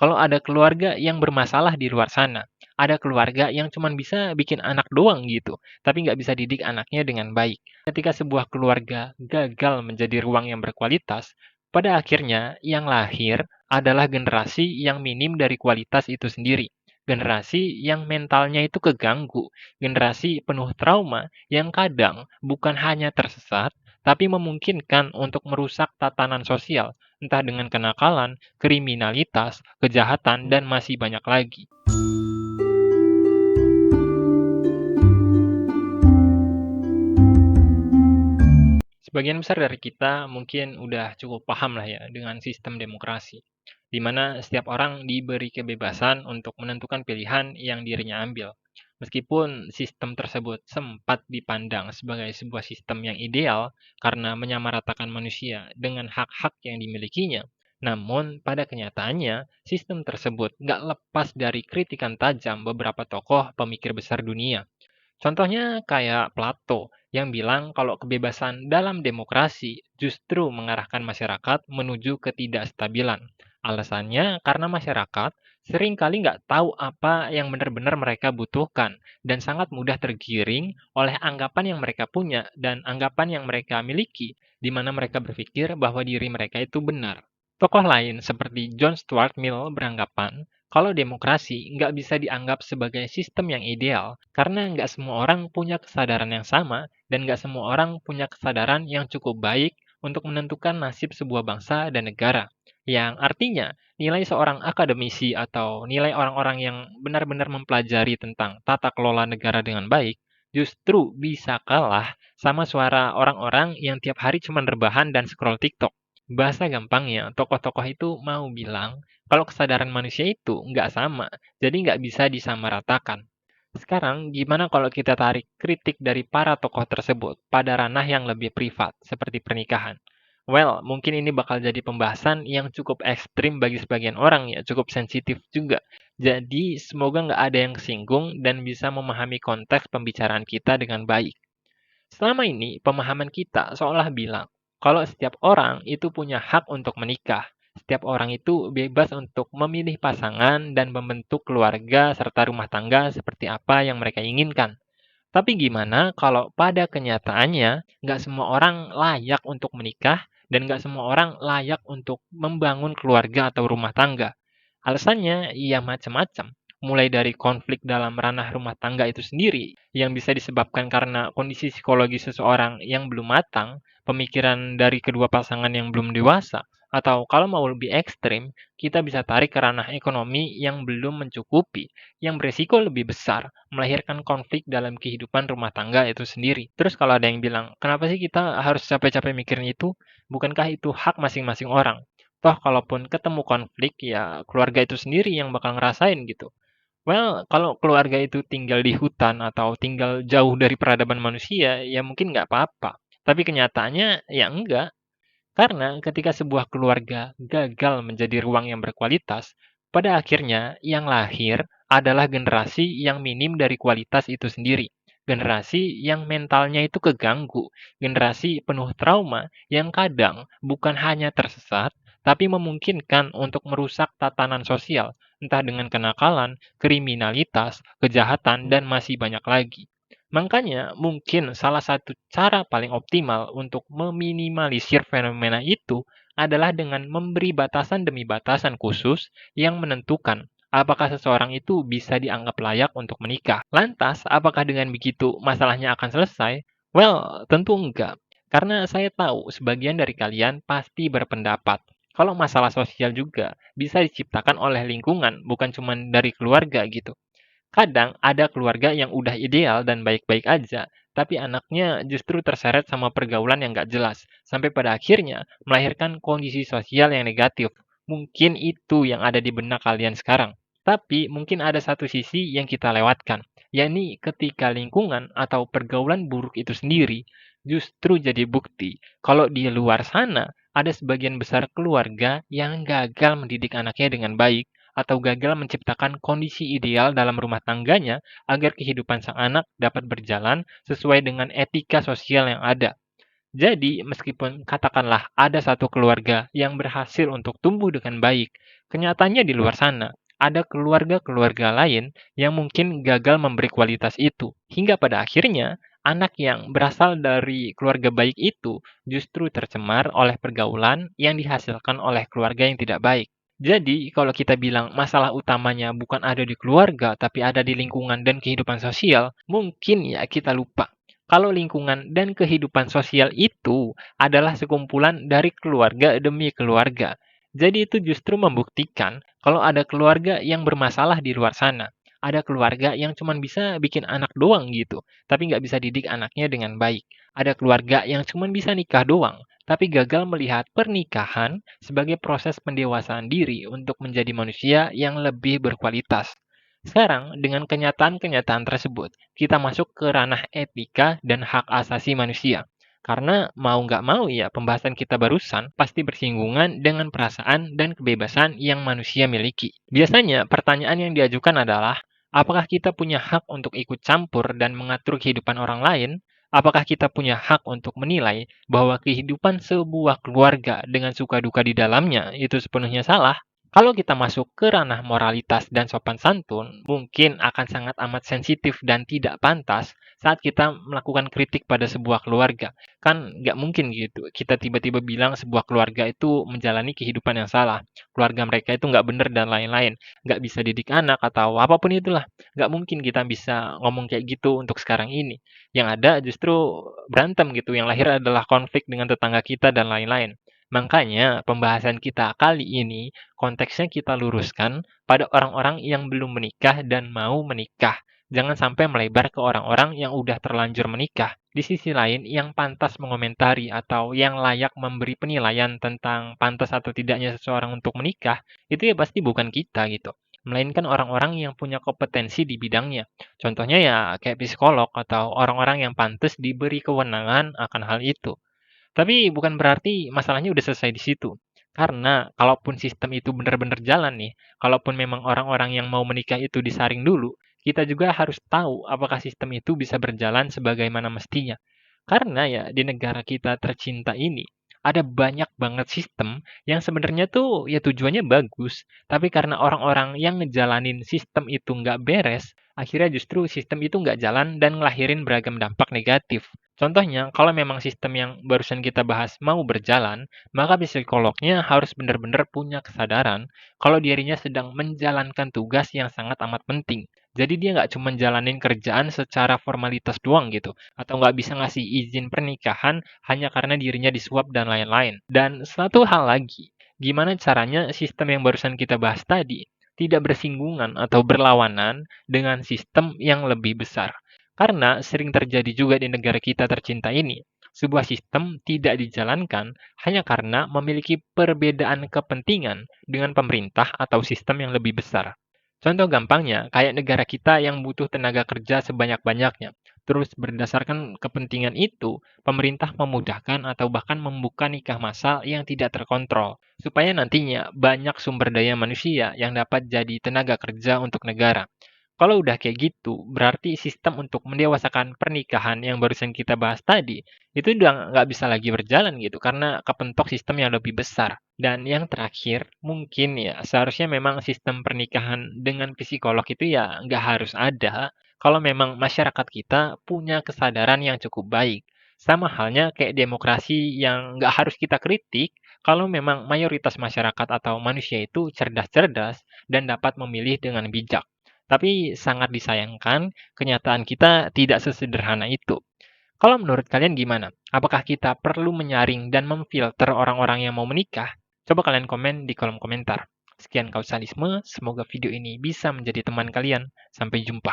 kalau ada keluarga yang bermasalah di luar sana. Ada keluarga yang cuma bisa bikin anak doang gitu, tapi nggak bisa didik anaknya dengan baik. Ketika sebuah keluarga gagal menjadi ruang yang berkualitas, pada akhirnya yang lahir adalah generasi yang minim dari kualitas itu sendiri. Generasi yang mentalnya itu keganggu, generasi penuh trauma yang kadang bukan hanya tersesat, tapi memungkinkan untuk merusak tatanan sosial, entah dengan kenakalan, kriminalitas, kejahatan, dan masih banyak lagi. Sebagian besar dari kita mungkin udah cukup paham lah ya dengan sistem demokrasi, di mana setiap orang diberi kebebasan untuk menentukan pilihan yang dirinya ambil. Meskipun sistem tersebut sempat dipandang sebagai sebuah sistem yang ideal karena menyamaratakan manusia dengan hak-hak yang dimilikinya, namun pada kenyataannya sistem tersebut nggak lepas dari kritikan tajam beberapa tokoh pemikir besar dunia. Contohnya kayak Plato yang bilang kalau kebebasan dalam demokrasi justru mengarahkan masyarakat menuju ketidakstabilan. Alasannya karena masyarakat seringkali nggak tahu apa yang benar-benar mereka butuhkan dan sangat mudah tergiring oleh anggapan yang mereka punya dan anggapan yang mereka miliki, di mana mereka berpikir bahwa diri mereka itu benar. Tokoh lain seperti John Stuart Mill beranggapan kalau demokrasi nggak bisa dianggap sebagai sistem yang ideal, karena nggak semua orang punya kesadaran yang sama, dan nggak semua orang punya kesadaran yang cukup baik untuk menentukan nasib sebuah bangsa dan negara. Yang artinya, nilai seorang akademisi atau nilai orang-orang yang benar-benar mempelajari tentang tata kelola negara dengan baik, justru bisa kalah sama suara orang-orang yang tiap hari cuma rebahan dan scroll TikTok. Bahasa gampangnya, tokoh-tokoh itu mau bilang kalau kesadaran manusia itu nggak sama, jadi nggak bisa disamaratakan. Sekarang, gimana kalau kita tarik kritik dari para tokoh tersebut pada ranah yang lebih privat, seperti pernikahan? Well, mungkin ini bakal jadi pembahasan yang cukup ekstrim bagi sebagian orang ya, cukup sensitif juga. Jadi, semoga nggak ada yang kesinggung dan bisa memahami konteks pembicaraan kita dengan baik. Selama ini, pemahaman kita seolah bilang kalau setiap orang itu punya hak untuk menikah. Setiap orang itu bebas untuk memilih pasangan dan membentuk keluarga serta rumah tangga seperti apa yang mereka inginkan. Tapi gimana kalau pada kenyataannya nggak semua orang layak untuk menikah dan nggak semua orang layak untuk membangun keluarga atau rumah tangga? Alasannya ya macam-macam. Mulai dari konflik dalam ranah rumah tangga itu sendiri yang bisa disebabkan karena kondisi psikologi seseorang yang belum matang, pemikiran dari kedua pasangan yang belum dewasa, atau kalau mau lebih ekstrim, kita bisa tarik ke ranah ekonomi yang belum mencukupi, yang beresiko lebih besar, melahirkan konflik dalam kehidupan rumah tangga itu sendiri. Terus kalau ada yang bilang, kenapa sih kita harus capek-capek mikirin itu? Bukankah itu hak masing-masing orang? Toh kalaupun ketemu konflik, ya keluarga itu sendiri yang bakal ngerasain gitu. Well, kalau keluarga itu tinggal di hutan atau tinggal jauh dari peradaban manusia, ya mungkin nggak apa-apa. Tapi kenyataannya, ya enggak. Karena ketika sebuah keluarga gagal menjadi ruang yang berkualitas, pada akhirnya yang lahir adalah generasi yang minim dari kualitas itu sendiri. Generasi yang mentalnya itu keganggu, generasi penuh trauma yang kadang bukan hanya tersesat, tapi memungkinkan untuk merusak tatanan sosial, entah dengan kenakalan, kriminalitas, kejahatan, dan masih banyak lagi. Makanya, mungkin salah satu cara paling optimal untuk meminimalisir fenomena itu adalah dengan memberi batasan demi batasan khusus yang menentukan apakah seseorang itu bisa dianggap layak untuk menikah. Lantas, apakah dengan begitu masalahnya akan selesai? Well, tentu enggak. Karena saya tahu sebagian dari kalian pasti berpendapat kalau masalah sosial juga bisa diciptakan oleh lingkungan, bukan cuma dari keluarga gitu. Kadang ada keluarga yang udah ideal dan baik-baik aja, tapi anaknya justru terseret sama pergaulan yang gak jelas, sampai pada akhirnya melahirkan kondisi sosial yang negatif. Mungkin itu yang ada di benak kalian sekarang. Tapi mungkin ada satu sisi yang kita lewatkan, yakni ketika lingkungan atau pergaulan buruk itu sendiri justru jadi bukti kalau di luar sana ada sebagian besar keluarga yang gagal mendidik anaknya dengan baik atau gagal menciptakan kondisi ideal dalam rumah tangganya agar kehidupan sang anak dapat berjalan sesuai dengan etika sosial yang ada. Jadi, meskipun katakanlah ada satu keluarga yang berhasil untuk tumbuh dengan baik, Kenyataannya di luar sana, ada keluarga-keluarga lain yang mungkin gagal memberi kualitas itu, hingga pada akhirnya anak yang berasal dari keluarga baik itu justru tercemar oleh pergaulan yang dihasilkan oleh keluarga yang tidak baik. Jadi, kalau kita bilang masalah utamanya bukan ada di keluarga, tapi ada di lingkungan dan kehidupan sosial, mungkin ya kita lupa. Kalau lingkungan dan kehidupan sosial itu adalah sekumpulan dari keluarga demi keluarga. Jadi itu justru membuktikan kalau ada keluarga yang bermasalah di luar sana. Ada keluarga yang cuma bisa bikin anak doang gitu, tapi nggak bisa didik anaknya dengan baik. Ada keluarga yang cuma bisa nikah doang, tapi gagal melihat pernikahan sebagai proses pendewasaan diri untuk menjadi manusia yang lebih berkualitas. Sekarang, dengan kenyataan-kenyataan tersebut, kita masuk ke ranah etika dan hak asasi manusia. Karena mau nggak mau ya, pembahasan kita barusan pasti bersinggungan dengan perasaan dan kebebasan yang manusia miliki. Biasanya, pertanyaan yang diajukan adalah, apakah kita punya hak untuk ikut campur dan mengatur kehidupan orang lain? Apakah kita punya hak untuk menilai bahwa kehidupan sebuah keluarga dengan suka duka di dalamnya itu sepenuhnya salah? Kalau kita masuk ke ranah moralitas dan sopan santun, mungkin akan sangat amat sensitif dan tidak pantas saat kita melakukan kritik pada sebuah keluarga. Kan nggak mungkin gitu, kita tiba-tiba bilang sebuah keluarga itu menjalani kehidupan yang salah. Keluarga mereka itu nggak benar dan lain-lain. Nggak bisa didik anak atau apapun itulah. Nggak mungkin kita bisa ngomong kayak gitu untuk sekarang ini. Yang ada justru berantem gitu, yang lahir adalah konflik dengan tetangga kita dan lain-lain. Makanya, pembahasan kita kali ini konteksnya kita luruskan pada orang-orang yang belum menikah dan mau menikah. Jangan sampai melebar ke orang-orang yang udah terlanjur menikah. Di sisi lain, yang pantas mengomentari atau yang layak memberi penilaian tentang pantas atau tidaknya seseorang untuk menikah, itu ya pasti bukan kita gitu. Melainkan orang-orang yang punya kompetensi di bidangnya. Contohnya ya kayak psikolog atau orang-orang yang pantas diberi kewenangan akan hal itu. Tapi bukan berarti masalahnya udah selesai di situ. Karena kalaupun sistem itu benar-benar jalan nih, kalaupun memang orang-orang yang mau menikah itu disaring dulu, kita juga harus tahu apakah sistem itu bisa berjalan sebagaimana mestinya. Karena ya di negara kita tercinta ini, ada banyak banget sistem yang sebenarnya tuh ya tujuannya bagus, tapi karena orang-orang yang ngejalanin sistem itu nggak beres, akhirnya justru sistem itu nggak jalan dan ngelahirin beragam dampak negatif. Contohnya, kalau memang sistem yang barusan kita bahas mau berjalan, maka psikolognya harus benar-benar punya kesadaran kalau dirinya sedang menjalankan tugas yang sangat amat penting. Jadi dia nggak cuma jalanin kerjaan secara formalitas doang gitu, atau nggak bisa ngasih izin pernikahan hanya karena dirinya disuap dan lain-lain. Dan satu hal lagi, gimana caranya sistem yang barusan kita bahas tadi tidak bersinggungan atau berlawanan dengan sistem yang lebih besar. Karena sering terjadi juga di negara kita tercinta ini, sebuah sistem tidak dijalankan hanya karena memiliki perbedaan kepentingan dengan pemerintah atau sistem yang lebih besar. Contoh gampangnya, kayak negara kita yang butuh tenaga kerja sebanyak-banyaknya. Terus berdasarkan kepentingan itu, pemerintah memudahkan atau bahkan membuka nikah massal yang tidak terkontrol, supaya nantinya banyak sumber daya manusia yang dapat jadi tenaga kerja untuk negara. Kalau udah kayak gitu, berarti sistem untuk mendewasakan pernikahan yang barusan kita bahas tadi, itu udah nggak bisa lagi berjalan gitu, karena kepentok sistem yang lebih besar. Dan yang terakhir, mungkin ya, seharusnya memang sistem pernikahan dengan psikolog itu ya nggak harus ada, kalau memang masyarakat kita punya kesadaran yang cukup baik. Sama halnya kayak demokrasi yang nggak harus kita kritik, kalau memang mayoritas masyarakat atau manusia itu cerdas-cerdas dan dapat memilih dengan bijak. Tapi sangat disayangkan, kenyataan kita tidak sesederhana itu. Kalau menurut kalian gimana? Apakah kita perlu menyaring dan memfilter orang-orang yang mau menikah? Coba kalian komen di kolom komentar. Sekian kausalisme, semoga video ini bisa menjadi teman kalian. Sampai jumpa.